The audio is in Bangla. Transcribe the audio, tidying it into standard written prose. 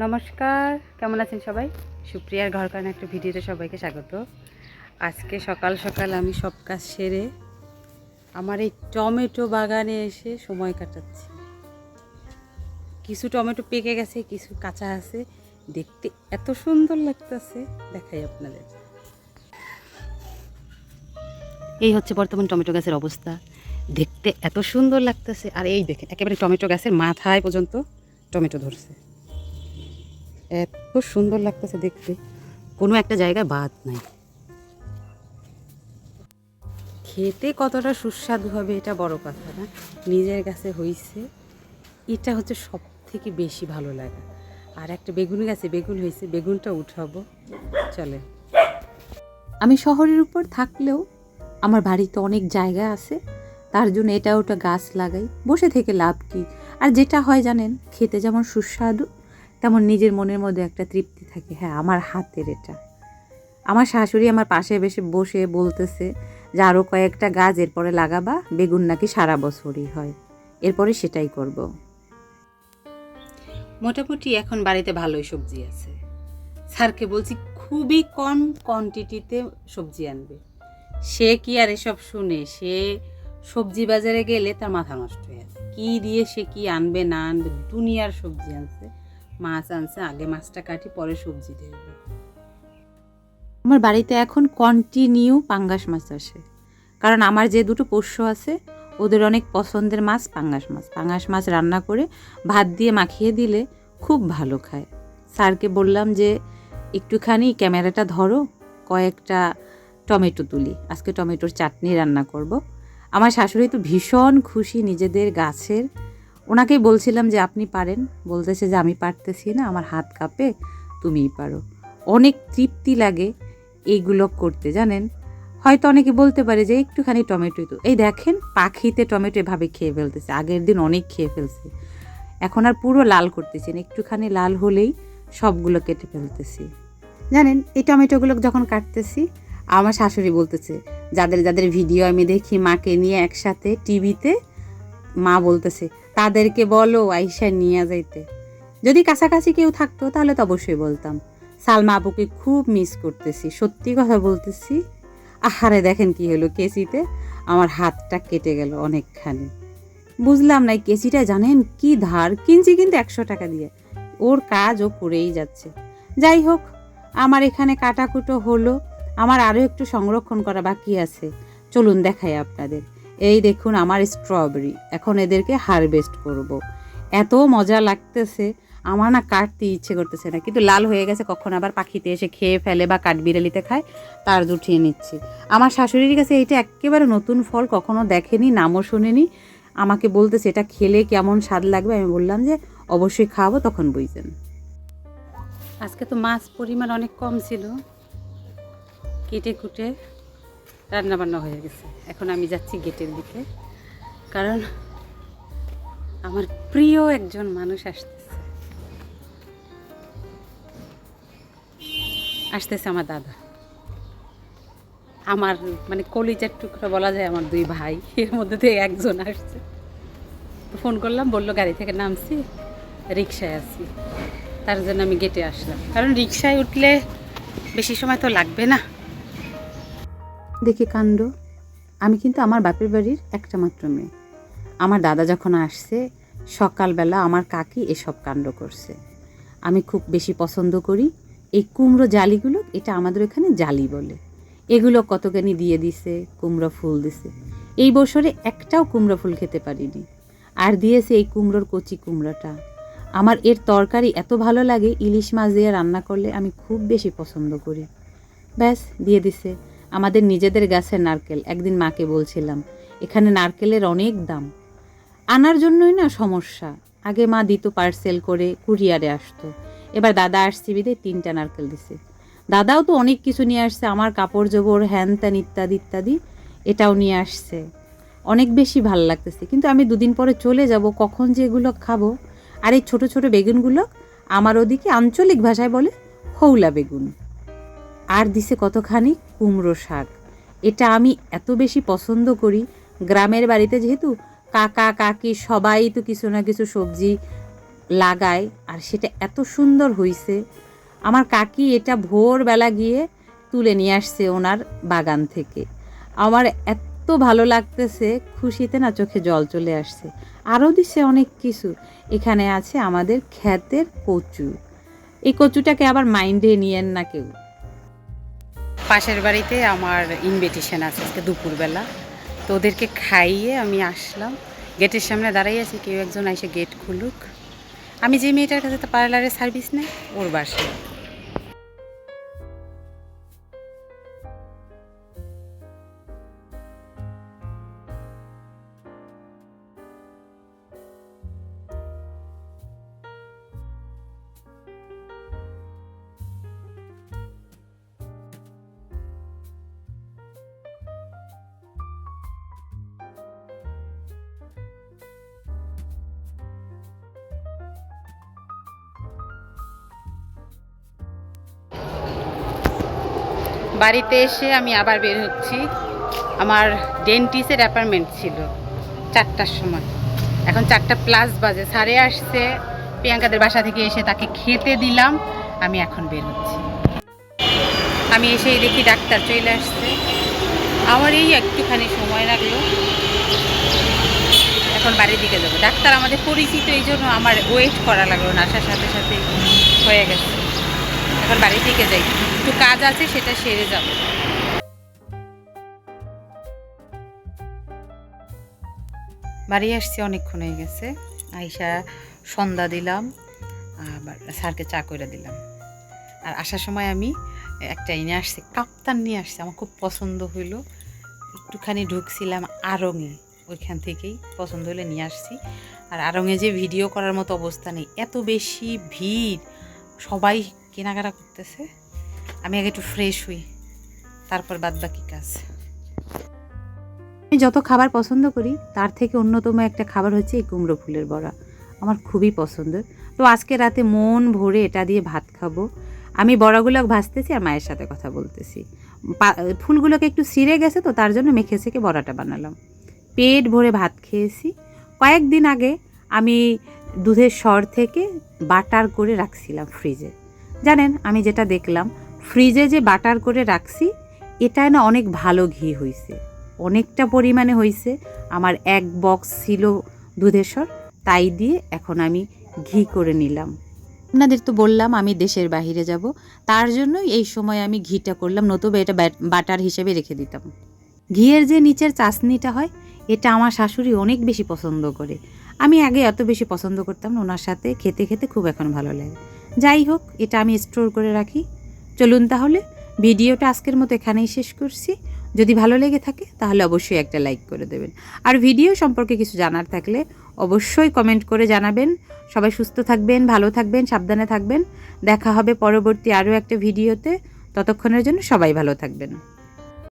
নমস্কার, কেমন আছেন সবাই? সুপ্রিয়ার ঘর কারণে একটা ভিডিওতে সবাইকে স্বাগত। আজকে সকাল সকাল আমি সব কাজ সেরে আমার এই টমেটো বাগানে এসে সময় কাটাচ্ছি। কিছু টমেটো পেকে গেছে, কিছু কাঁচা আছে, দেখতে এত সুন্দর লাগতেছে, দেখাই আপনাদের। এই হচ্ছে বর্তমান টমেটো গাছের অবস্থা, দেখতে এত সুন্দর লাগতেছে। আর এই দেখেন, একেবারে টমেটো গাছের মাথায় পর্যন্ত টমেটো ধরছে, এত সুন্দর লাগতেছে দেখতে, কোনো একটা জায়গায় বাদ নাই। খেতে কতটা সুস্বাদু হবে এটা বড় কথা না, নিজের কাছে হইছে এটা হচ্ছে সব থেকে বেশি ভালো লাগে। আর একটা বেগুন গাছে বেগুন হয়েছে, বেগুনটা উঠাবো, চলে। আমি শহরের উপর থাকলেও আমার বাড়িতে অনেক জায়গা আছে, তার জন্য এটা ওটা গাছ লাগাই, বসে থেকে লাভ কি। আর যেটা হয় জানেন, খেতে যেমন সুস্বাদু তেমন নিজের মনের মধ্যে একটা তৃপ্তি থাকে, হ্যাঁ আমার হাতের এটা। আমার শাশুড়ি আমার পাশে বসে বলতেছে যে আরও কয়েকটা গাছ এরপরে লাগাবা, বেগুন নাকি সারা বছরই হয়, এরপরে সেটাই করব। মোটামুটি এখন বাড়িতে ভালোই সবজি আছে। স্যারকে বলছি খুবই কম কোয়ান্টিটিতে সবজি আনবে। সে কি আর এসব শুনে, সে সবজি বাজারে গেলে তার মাথা নষ্ট হয়ে যাবে, কী দিয়ে সে কি আনবে না আনবে। দুনিয়ার সবজি আনছে, মাছ আনছে, আগে মাছটা কাটি পরে সবজি দেবে। আমার বাড়িতে এখন কন্টিনিউ পাঙ্গাস মাছ আসে, কারণ আমার যে দুটো পোষ্য আছে ওদের অনেক পছন্দের মাছ পাঙ্গাস মাছ। পাঙ্গাস মাছ রান্না করে ভাত দিয়ে মাখিয়ে দিলে খুব ভালো খায়। স্যারকে বললাম যে একটুখানি ক্যামেরাটা ধরো, কয়েকটা টমেটো তুলি, আজকে টমেটোর চাটনি রান্না করব। আমার শাশুড়ি তো ভীষণ খুশি নিজেদের গাছের। ওনাকেই বলছিলাম যে আপনি পারেন, বলতেছে যে আমি পারতেছি না, আমার হাত কাঁপে, তুমিই পারো। অনেক তৃপ্তি লাগে এইগুলো করতে, জানেন। হয়তো অনেকে বলতে পারে যে একটুখানি টমেটো, তো এই দেখেন পাখিতে টমেটো এভাবে খেয়ে ফেলতেছে, আগের দিন অনেক খেয়ে ফেলছে, এখন আর পুরো লাল করতেছি না, একটুখানি লাল হলেই সবগুলো কেটে ফেলতেছি। জানেন, এই টমেটোগুলো যখন কাটতেছি আমার শাশুড়ি বলতেছে, যাদের যাদের ভিডিও আমি দেখি মাকে নিয়ে একসাথে টিভিতে, মা বলতেছে তাদেরকে বলো আইসা নিয়ে যাইতে। যদি কাছাকাছি কেউ থাকতো তাহলে তো অবশ্যই বলতাম। সালমা আপুকে খুব মিস করতেছি, সত্যি কথা বলতেছি। আহারে দেখেন কি হলো, কেসিতে আমার হাতটা কেটে গেল অনেকখানি। বুঝলাম না এই কেসিটা জানেন কি ধার, কিনছি কিন্তু 100 টাকা দিয়ে, ওর কাজ ও করেই যাচ্ছে। যাই হোক, আমার এখানে কাটাকুটো হলো, আমার আরও একটু সংরক্ষণ করা বাকি আছে, চলুন দেখাই আপনাদের। এই দেখুন আমার স্ট্রবেরি, এখন এদেরকে হারভেস্ট করব। এত মজা লাগতেছে, আমার না কাটতে ইচ্ছে করতেছে না, কিন্তু লাল হয়ে গেছে, কখন আবার পাখিতে এসে খেয়ে ফেলে বা কাঠবিড়ালিতে খায়, তার উঠিয়ে নিচ্ছি। আমার শাশুড়ির কাছে এইটা একেবারে নতুন ফল, কখনো দেখেনি, নামও শোনেনি। আমাকে বলতেছে এটা খেলে কেমন স্বাদ লাগবে, আমি বললাম যে অবশ্যই খাবো, তখন বুঝতেন। আজকে তো মাছ পরিমাণ অনেক কম ছিল, কেটে কুটে রান্নাবান্না হয়ে গেছে। এখন আমি যাচ্ছি গেটের দিকে, কারণ আমার প্রিয় একজন মানুষ আসতেছে আমার দাদা, আমার মানে কলিজার টুকরা বলা যায়, আমার 2 ভাই, এর মধ্যে থেকে একজন আসছে। ফোন করলাম, বললো গাড়ি থেকে নামছি, রিক্সায় আছি, তার জন্য আমি গেটে আসলাম, কারণ রিক্সায় উঠলে বেশি সময় তো লাগবে না। দেখি কাণ্ড, আমি কিন্তু আমার বাপের বাড়ির একটা মাত্র মেয়ে। আমার দাদা যখন আসছে সকালবেলা, আমার কাকি এসব কাণ্ড করছে। আমি খুব বেশি পছন্দ করি এই কুমড়ো জালিগুলো, এটা আমাদের এখানে জালি বলে। এগুলো কতখানি দিয়ে দিছে, কুমড়ো ফুল দিছে। এই বছরে একটাও কুমড়ো ফুল খেতে পারিনি, আর দিয়েছে এই কুমড়োর কচি কুমড়োটা। আমার এর তরকারি এত ভালো লাগে, ইলিশ মাছ দিয়ে রান্না করলে আমি খুব বেশি পছন্দ করি। ব্যাস দিয়ে দিছে। আমাদের নিজেদের গাছের নারকেল, একদিন মাকে বলছিলাম এখানে নারকেলের অনেক দাম, আনার জন্যই না সমস্যা। আগে মা দিত পার্সেল করে, কুরিয়ারে আসতো। এবার দাদা আসছে বিদে 3টা নারকেল দিছে। দাদাও তো অনেক কিছু নিয়ে আসছে, আমার কাপড় জোবড় হ্যান ত্যান ইত্যাদি ইত্যাদি, এটাও নিয়ে আসছে। অনেক বেশি ভাল লাগতেছে, কিন্তু আমি 2 দিন পরে চলে যাব, কখন যে এগুলো খাবো। আর এই ছোটো ছোটো বেগুনগুলো আমার ওদিকে আঞ্চলিক ভাষায় বলে হৌলা বেগুন। আর দিছে কতখানি কুমড়ো শাক, এটা আমি এত বেশি পছন্দ করি। গ্রামের বাড়িতে যেহেতু কাকা কাকি সবাই তো কিছু না কিছু সবজি লাগায় আর সেটা এত সুন্দর হইছে। আমার কাকি এটা ভোরবেলা গিয়ে তুলে নিয়ে আসছে ওনার বাগান থেকে। আমার এত ভালো লাগতেছে, খুশিতে না চোখে জল চলে আসছে। আরও দিচ্ছে অনেক কিছু। এখানে আছে আমাদের ক্ষেতের কচু। এই কচুটাকে আবার মাইন্ডে নিয়েন না কেউ। পাশের বাড়িতে আমার ইনভিটেশন আছে আজকে দুপুরবেলা, তো ওদেরকে খাইয়ে আমি আসলাম। গেটের সামনে দাঁড়াই আছি, কেউ একজন এসে গেট খুলুক। আমি যে মেয়েটার কাছে তো পার্লারের সার্ভিস নেই, ওর বাসায়। বাড়িতে এসে আমি আবার বের হচ্ছি। আমার ডেন্টিস্টের অ্যাপয়েন্টমেন্ট ছিল 4টার সময়, এখন 4টা+ বাজে। স্যারে আসছে প্রিয়াঙ্কাদের বাসা থেকে, এসে তাকে খেতে দিলাম। আমি এখন বের হচ্ছি। আমি এসেই দেখি ডাক্তার চলে আসছে। আমার এই একটুখানি সময় লাগলো, এখন বাড়ির দিকে যাবো। ডাক্তার আমাদের পরিচিত, এই জন্য আমার ওয়েট করা লাগলো না, আসার সাথে সাথে হয়ে গেছে। এখন বাড়ির দিকে যাই, একটু কাজ আছে, সেটা সেরে যাব। বাড়ি আসছি অনেকক্ষণ হয়ে গেছে। আইসা সন্ধ্যা দিলাম, আবার স্যারকে চা করে দিলাম। আর আসার সময় আমি একটা নিয়ে আসছি, কাপ্তান নিয়ে আসছি, আমার খুব পছন্দ হইলো। একটুখানি ঢুকছিলাম আড়ংয়ে, ওইখান থেকেই পছন্দ হলে নিয়ে আসছি। আর আড়ংয়ে যে ভিডিও করার মতো অবস্থা নেই, এত বেশি ভিড়, সবাই কেনাকাটা করতেছে। আমি আগে একটু ফ্রেশ হই, তারপর বাদ বাকি কাজ। আমি যত খাবার পছন্দ করি তার থেকে অন্যতম একটা খাবার হচ্ছে এই কুমড়ো ফুলের বড়া, আমার খুবই পছন্দের। তো আজকে রাতে মন ভরে এটা দিয়ে ভাত খাবো। আমি বড়াগুলো ভাজতেছি আর মায়ের সাথে কথা বলতেছি। ফুলগুলোকে একটু ছিঁড়ে গেছে, তো তার জন্য মেখে সেকে বড়াটা বানালাম। পেট ভরে ভাত খেয়েছি। কয়েকদিন আগে আমি দুধের সর থেকে বাটার করে রাখছিলাম ফ্রিজে। জানেন, আমি যেটা দেখলাম, ফ্রিজে যে বাটার করে রাখছি, এটায় না অনেক ভালো ঘি হয়েছে, অনেকটা পরিমাণে হয়েছে। আমার 1 বক্স ছিল দুধের সর, তাই দিয়ে এখন আমি ঘি করে নিলাম। আপনাদের তো বললাম আমি দেশের বাইরে যাব, তার জন্য এই সময় আমি ঘিটা করলাম, নতুবা এটা বাটার হিসেবে রেখে দিতাম। ঘিয়ের যে নিচের চাশনিটা হয়, এটা আমার শাশুড়ি অনেক বেশি পছন্দ করে। আমি আগে এত বেশি পছন্দ করতাম না, ওনার সাথে খেতে খেতে খুব এখন ভালো লাগে। যাই হোক, এটা আমি স্টোর করে রাখি। চলুন তাহলে ভিডিওটা আজকের মতো এখানেই শেষ করছি। যদি ভালো লেগে থাকে তাহলে অবশ্যই একটা লাইক করে দেবেন। আর ভিডিও সম্পর্কে কিছু জানার থাকলে অবশ্যই কমেন্ট করে জানাবেন। সবাই সুস্থ থাকবেন, ভালো থাকবেন, সাবধানে থাকবেন। দেখা হবে পরবর্তী আরও একটা ভিডিওতে। ততক্ষণের জন্য সবাই ভালো থাকবেন।